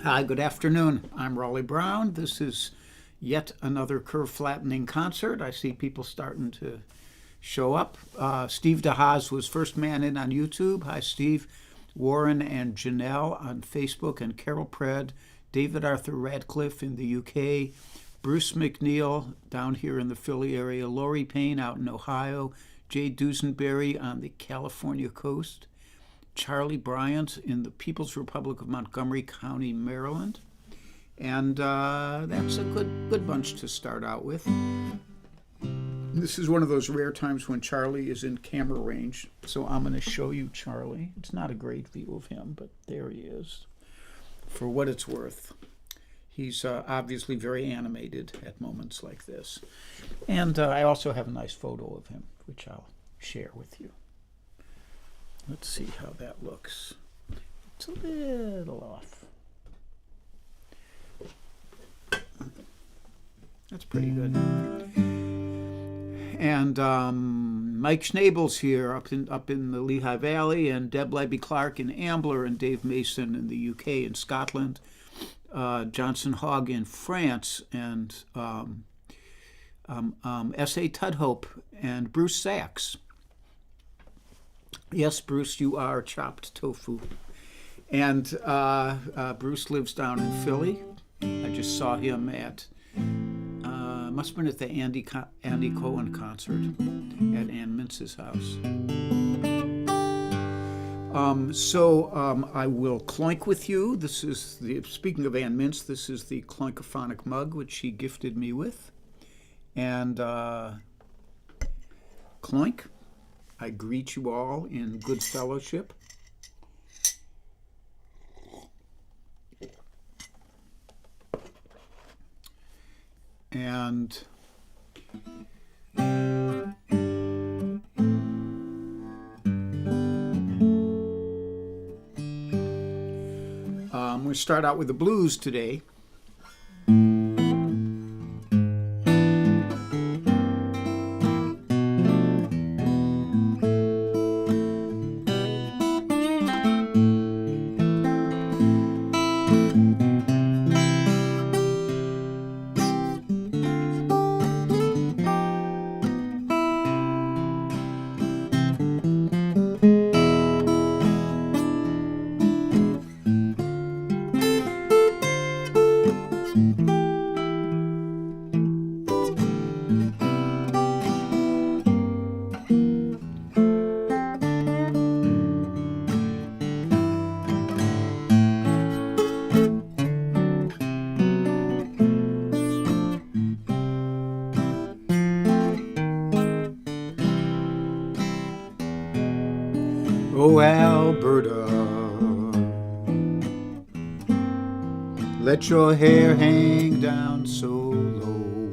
Hi, good afternoon. I'm Raleigh Brown. This is yet another curve flattening concert. I see people starting to show up. Steve DeHaas was first man in on YouTube. Hi, Steve. Warren and Janelle on Facebook, and Carol Pred, David Arthur Radcliffe in the UK, Bruce McNeil down here in the Philly area, Lori Payne out in Ohio, Jay Dusenberry on the California coast, Charlie Bryant in the People's Republic of Montgomery County, Maryland. And that's a good bunch to start out with. This is one of those rare times when Charlie is in camera range, so I'm going to show you Charlie. It's not a great view of him, but there he is. For what it's worth, he's obviously very animated at moments like this. And I also have a nice photo of him, which I'll share with you. Let's see how that looks. It's a little off. That's pretty good. And Mike Schnabel's here up in the Lehigh Valley, and Deb Levy-Clark in Ambler, and Dave Mason in the UK and Scotland, Johnson Hogg in France, and S.A. Tudhope and Bruce Sachs. Yes, Bruce, you are chopped tofu. And Bruce lives down in Philly. I just saw him at, must have been at the Andy Cohen concert at Ann Mintz's house. I will clunk with you. This is speaking of Ann Mintz, this is the Clonkophonic mug, which she gifted me with. And clunk. I greet you all in good fellowship. And we start out with the blues today. Oh, Alberta, let your hair hang down so low.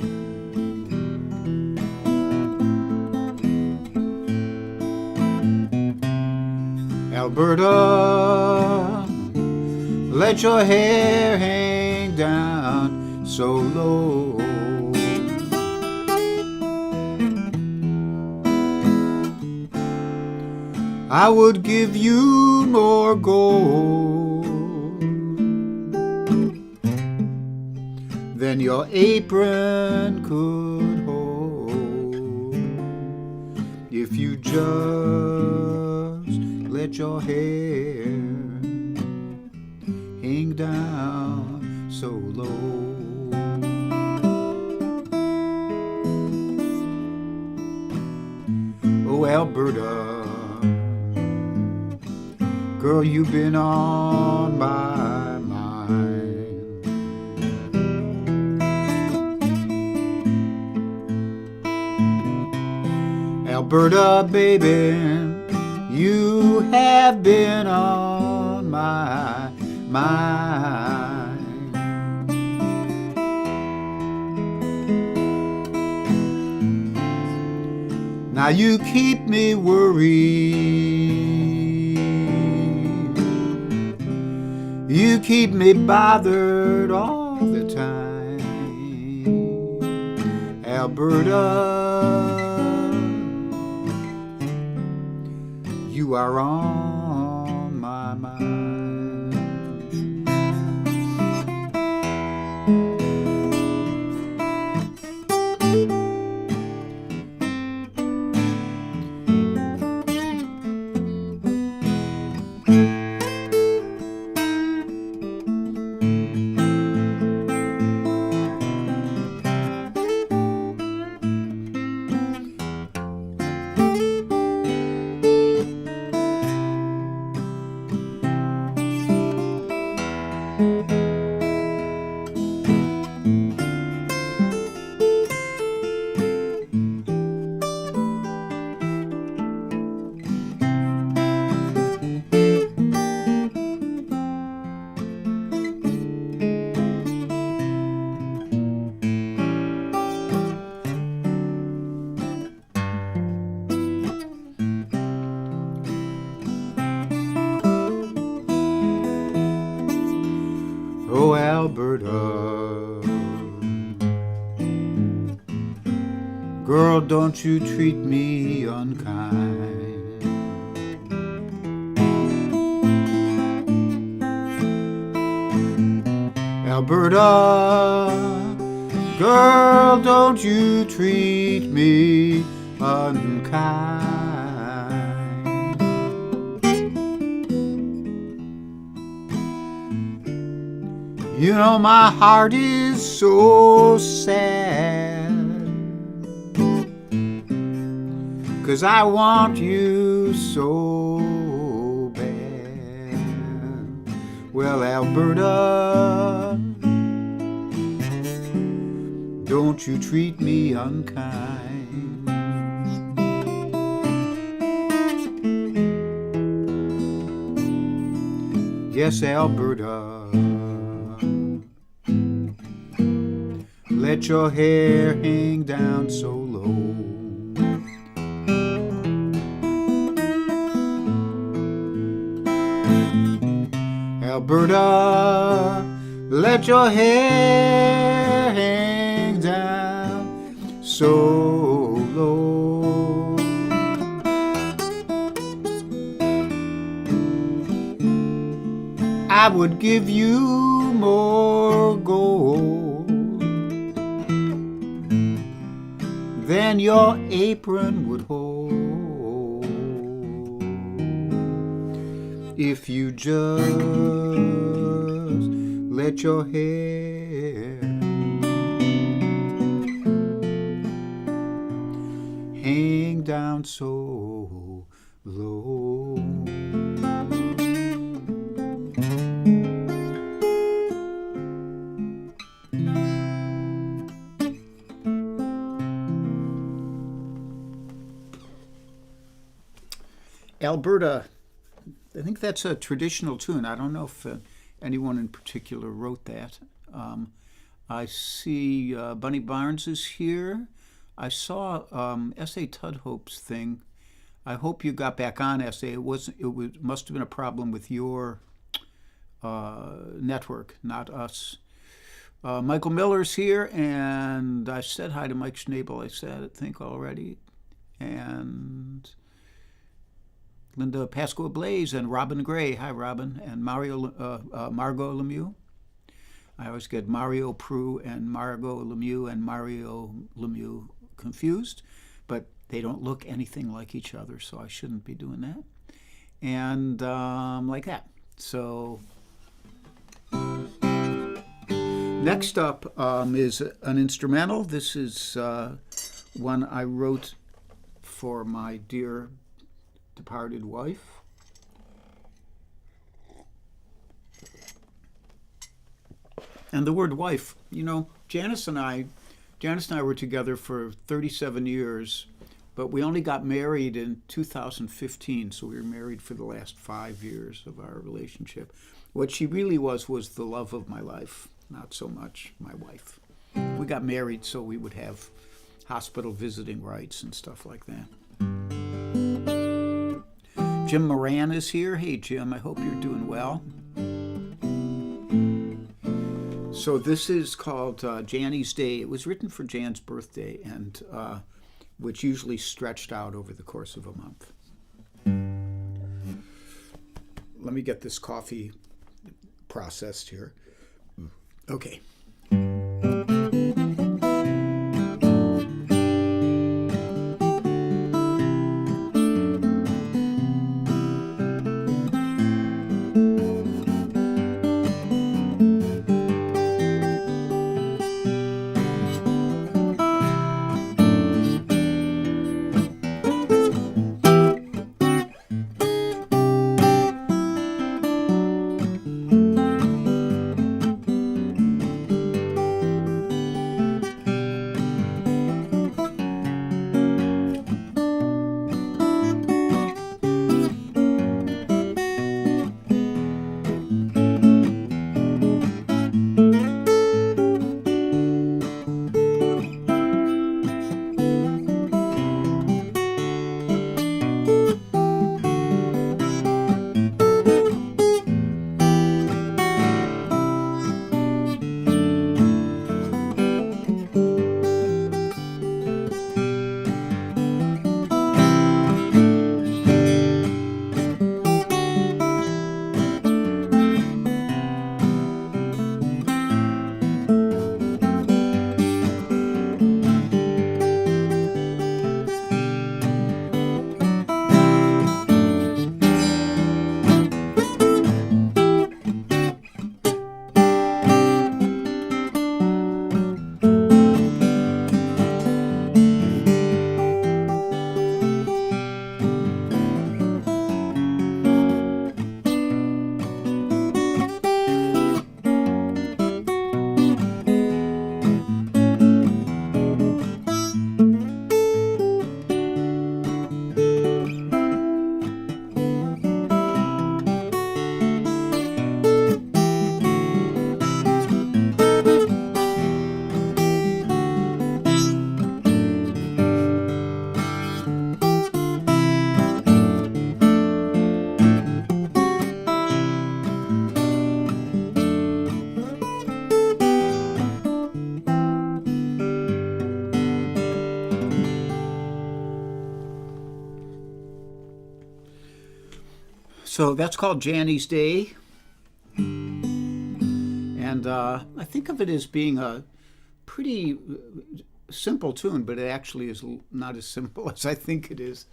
Alberta, let your hair hang down so low. I would give you more gold than your apron could hold if you just let your hair hang down so low. Oh, Alberta, girl, you've been on my mind. Alberta, baby, you have been on my mind. Now you keep me worried. You keep me bothered all the time, Alberta. You are on my mind. Alberta. Girl, don't you treat me unkind. Alberta, girl, don't you treat me unkind. You know my heart is so sad, 'cause I want you so bad. Well, Alberta, don't you treat me unkind. Yes, Alberta, let your hair hang down so low. Alberta, let your hair hang down so low. I would give you more gold than your apron would hold, if you just let your hair hang down so low. Alberta, I think that's a traditional tune. I don't know if anyone in particular wrote that. I see Bunny Barnes is here. I saw S.A. Tudhope's thing. I hope you got back on, S.A. It must have been a problem with your network, not us. Michael Miller's here, and I said hi to Mike Schnabel, I think already. And Linda Pasco Blaze and Robin Gray. Hi, Robin. And Margot Lemieux. I always get Mario Prue and Margot Lemieux and Mario Lemieux confused, but they don't look anything like each other, so I shouldn't be doing that. And like that. So next up is an instrumental. This is one I wrote for my dear departed wife. And the word wife, you know, Janice and I were together for 37 years, but we only got married in 2015, so we were married for the last 5 years of our relationship. What she really was the love of my life, not so much my wife. We got married so we would have hospital visiting rights and stuff like that. Jim Moran is here. Hey, Jim, I hope you're doing well. So this is called Janny's Day. It was written for Jan's birthday, and which usually stretched out over the course of a month. Let me get this coffee processed here. Okay. So that's called Janny's Day. And I think of it as being a pretty simple tune, but it actually is not as simple as I think it is.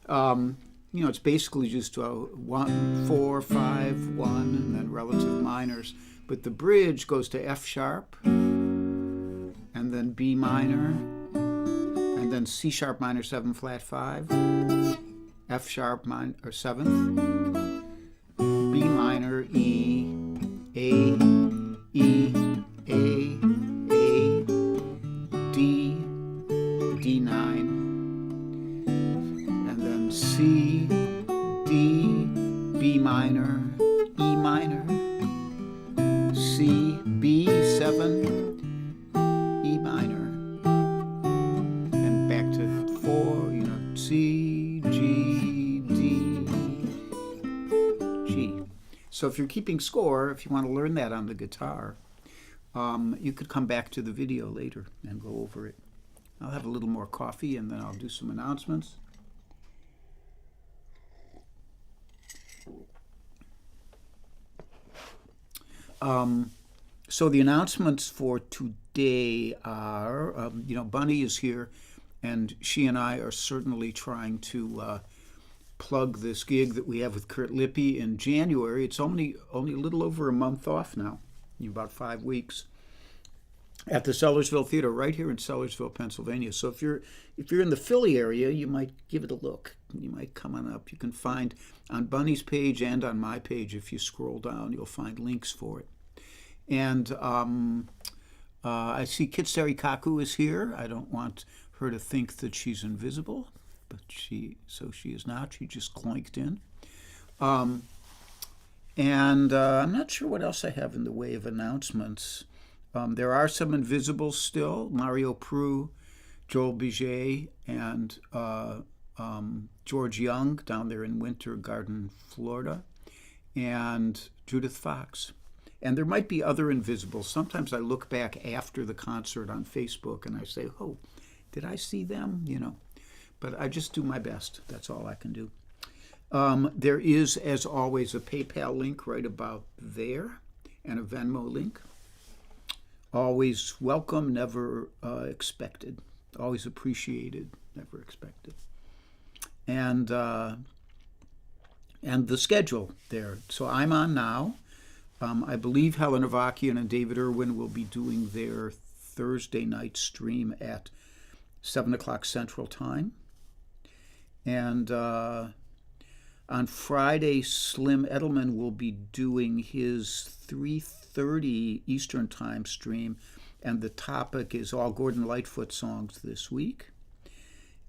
It's basically just a 1, 4, 5, 1, and then relative minors. But the bridge goes to F sharp, and then B minor, and then C sharp minor 7 flat 5, F sharp minor 7th, B minor, E, A, E, A, D, D9, and then C, D, B minor, E minor, C, B7, E minor, and back to 4, C, G, D, G. So if you're keeping score, if you want to learn that on the guitar, you could come back to the video later and go over it. I'll have a little more coffee and then I'll do some announcements. So the announcements for today are, Bunny is here, and she and I are certainly trying to plug this gig that we have with Kurt Lippe in January. It's only a little over a month off now, about 5 weeks, at the Sellersville Theater right here in Sellersville, Pennsylvania. So if you're in the Philly area, you might give it a look. You might come on up. You can find on Bunny's page and on my page, if you scroll down, you'll find links for it. And I see Kitsari Kaku is here. I don't want her to think that she's invisible, but she is not. She just clonked in. And I'm not sure what else I have in the way of announcements. There are some invisibles still. Mario Prue, Joel Biget, and George Young down there in Winter Garden, Florida, and Judith Fox. And there might be other invisibles. Sometimes I look back after the concert on Facebook and I say, oh, did I see them? But I just do my best. That's all I can do. There is, as always, a PayPal link right about there and a Venmo link. Always welcome, never expected. Always appreciated, never expected. And the schedule there. So I'm on now. I believe Helen Avakian and David Irwin will be doing their Thursday night stream at 7 o'clock Central Time. And on Friday, Slim Edelman will be doing his 3:30 Eastern Time stream, and the topic is all Gordon Lightfoot songs this week.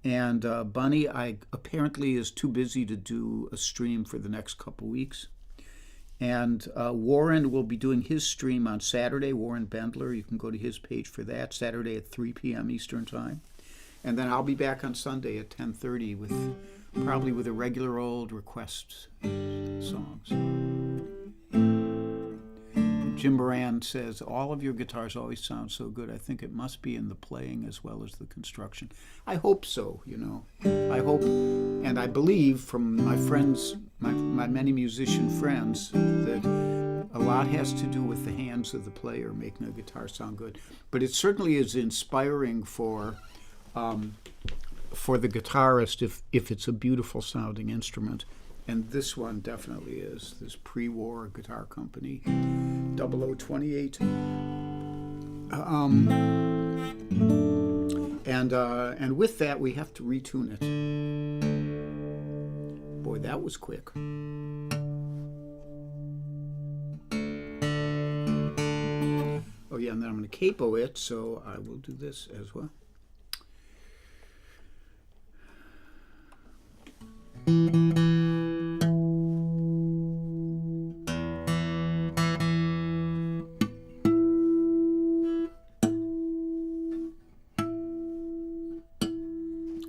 And Bunny apparently is too busy to do a stream for the next couple weeks. And Warren will be doing his stream on Saturday, Warren Bendler. You can go to his page for that, Saturday at 3 p.m. Eastern Time. And then I'll be back on Sunday at 10:30 probably with a regular old request songs. Jim Moran says, all of your guitars always sound so good. I think it must be in the playing as well as the construction. I hope so, I hope, and I believe from my friends, my many musician friends, that a lot has to do with the hands of the player making a guitar sound good. But it certainly is inspiring for the guitarist if it's a beautiful sounding instrument. And this one definitely is, this pre-war guitar company, 0028. And with that, we have to retune it. Boy, that was quick. Oh yeah, and then I'm going to capo it, so I will do this as well.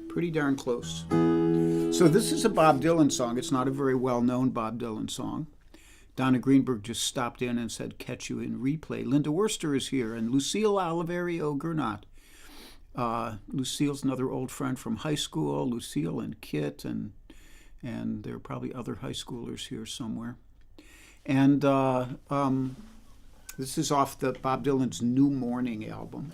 Pretty darn close. So this is a Bob Dylan song. It's not a very well-known Bob Dylan song. Donna Greenberg just stopped in and said, catch you in replay. Linda Worster is here, and Lucille Oliverio Gernot. Lucille's another old friend from high school. Lucille and Kit and and there are probably other high schoolers here somewhere. And this is off the Bob Dylan's New Morning album.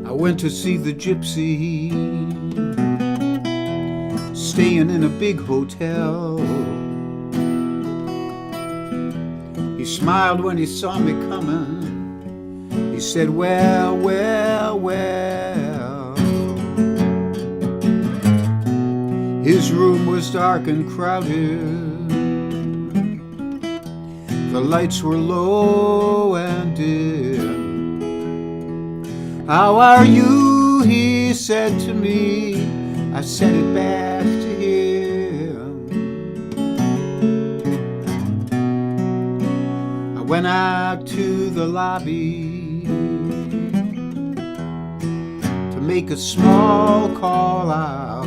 I went to see the gypsy, staying in a big hotel. He smiled when he saw me coming. He said, well, well, well. His room was dark and crowded. The lights were low and dim. How are you? He said to me. I sent it back to him. I went out to the lobby to make a small call out.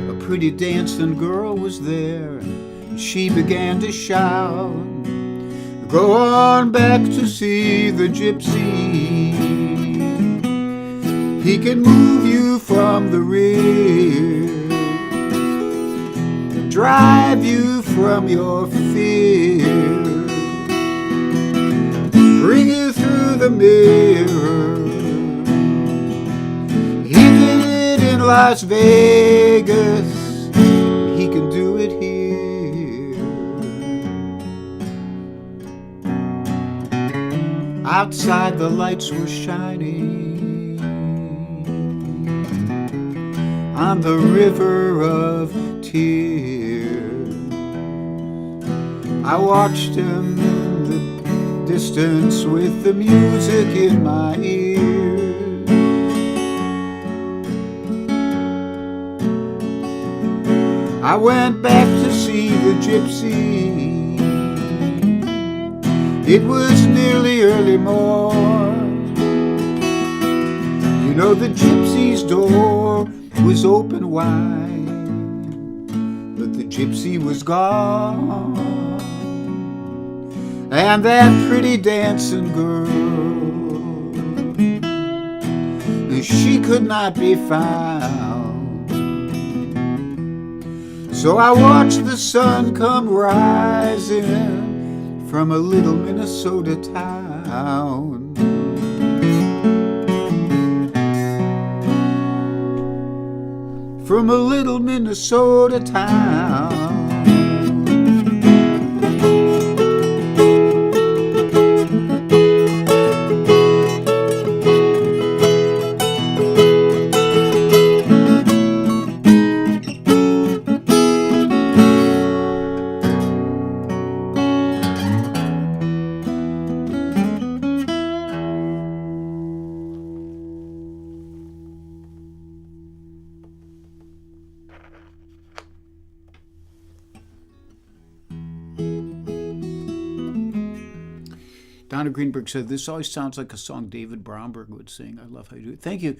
A pretty dancing girl was there, and she began to shout, go on back to see the gypsy. He can move you from the rear, drive you from your fear, bring you through the mirror. He did it in Las Vegas, he can do it here. Outside the lights were shining on the river of tears. I watched him in the distance with the music in my ears. I went back to see the gypsy. It was nearly early morn. You know the gypsy's door was open wide, but the gypsy was gone, and that pretty dancing girl, she could not be found. So I watched the sun come rising from a little Minnesota town. From a little Minnesota town. Donna Greenberg said, this always sounds like a song David Bromberg would sing. I love how you do it. Thank you.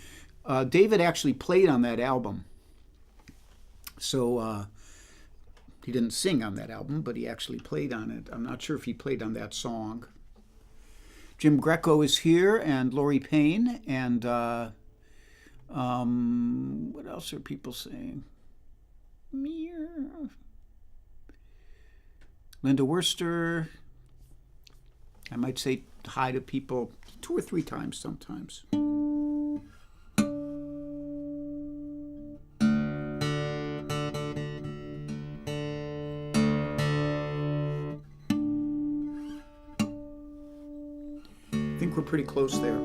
David actually played on that album. So he didn't sing on that album, but he actually played on it. I'm not sure if he played on that song. Jim Greco is here, and Lori Payne, and what else are people saying? Linda Worcester. I might say hi to people 2 or 3 times sometimes. I think we're pretty close there.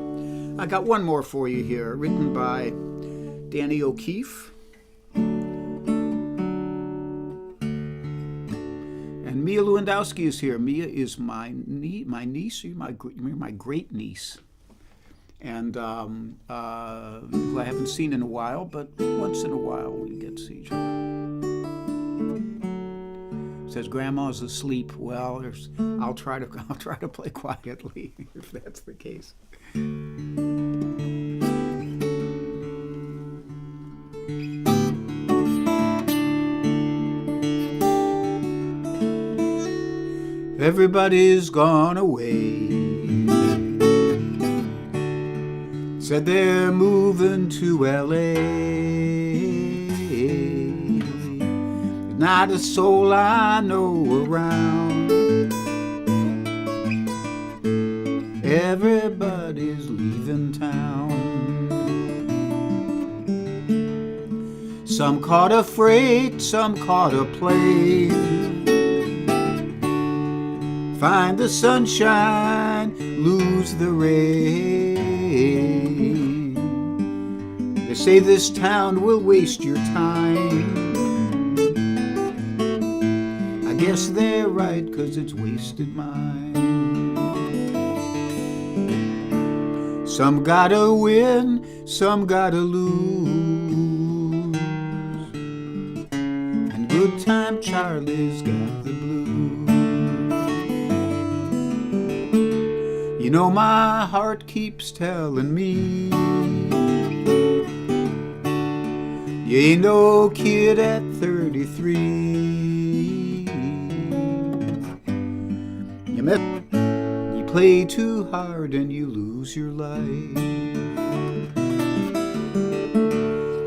I got one more for you here, written by Danny O'Keefe. And Mia Lewandowski is here. Mia is my niece, or my great niece, and who I haven't seen in a while, but once in a while we get to see each other. Says Grandma's asleep. Well, I'll try to play quietly if that's the case. Everybody's gone away. Said they're moving to LA. Not a soul I know around. Everybody's leaving town. Some caught a freight, some caught a plane. Find the sunshine, lose the rain. They say this town will waste your time. I guess they're right, 'cause it's wasted mine. Some gotta win, some gotta lose. And Good Time Charlie's got the blues. You know my heart keeps telling me you ain't no kid at 33. You play too hard and you lose your life.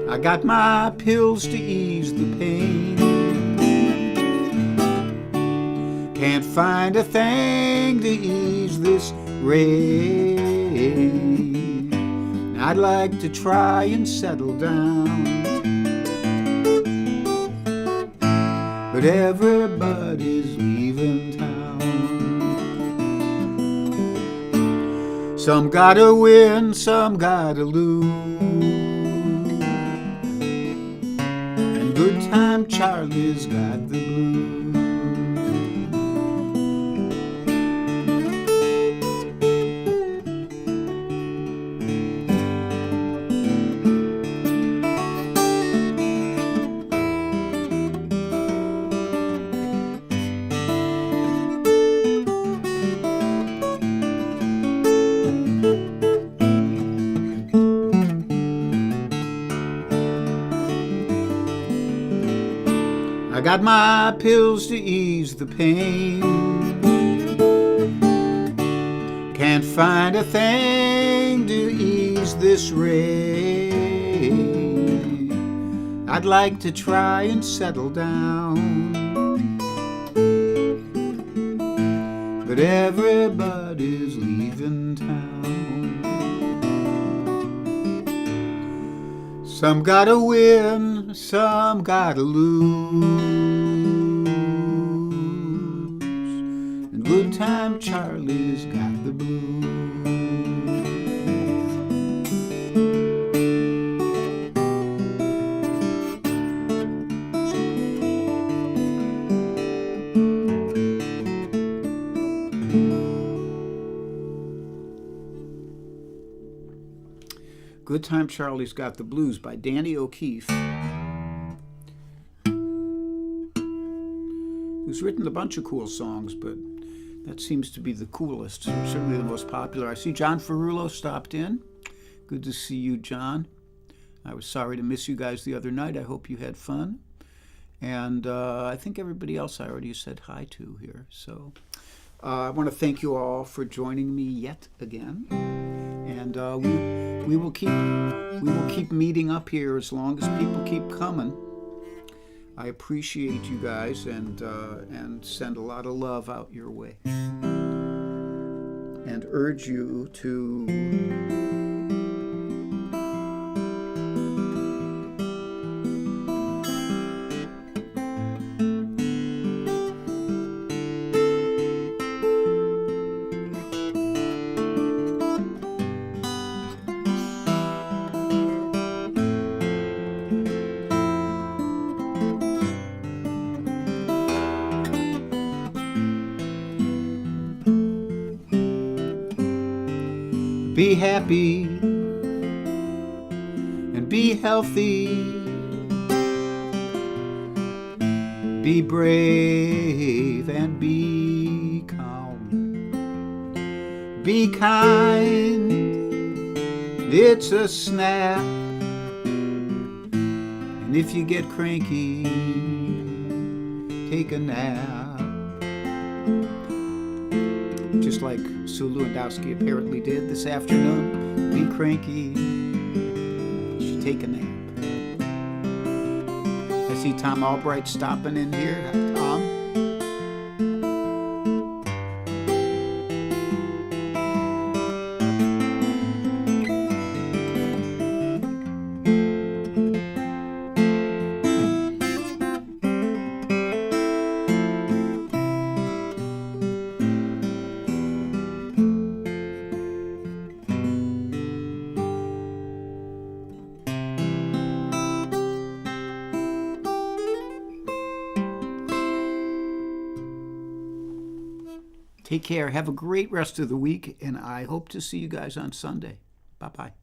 I got my pills to ease the pain. Can't find a thing to ease this rain. I'd like to try and settle down, but everybody's leaving town. Some gotta win, some gotta lose. And Good Time Charlie's got the blues. I got my pills to ease the pain. Can't find a thing to ease this rain. I'd like to try and settle down, but everybody's leaving town. Some gotta win, some gotta lose. And Good Time Charlie's got the blues. Good Time Charlie's Got the Blues by Danny O'Keefe, who's written a bunch of cool songs, but that seems to be the coolest, certainly the most popular. I see John Ferrulo stopped in. Good to see you, John. I was sorry to miss you guys the other night. I hope you had fun. And I think everybody else I already said hi to here. So I want to thank you all for joining me yet again. And we will keep meeting up here as long as people keep coming. I appreciate you guys and send a lot of love out your way. And urge you to be happy and be healthy. Be brave and be calm. Be kind, it's a snap. And if you get cranky, take a nap. just like Sue Lewandowski apparently did this afternoon. Be cranky. You should take a nap. I see Tom Albright stopping in here. Tom? Take care. Have a great rest of the week, and I hope to see you guys on Sunday. Bye-bye.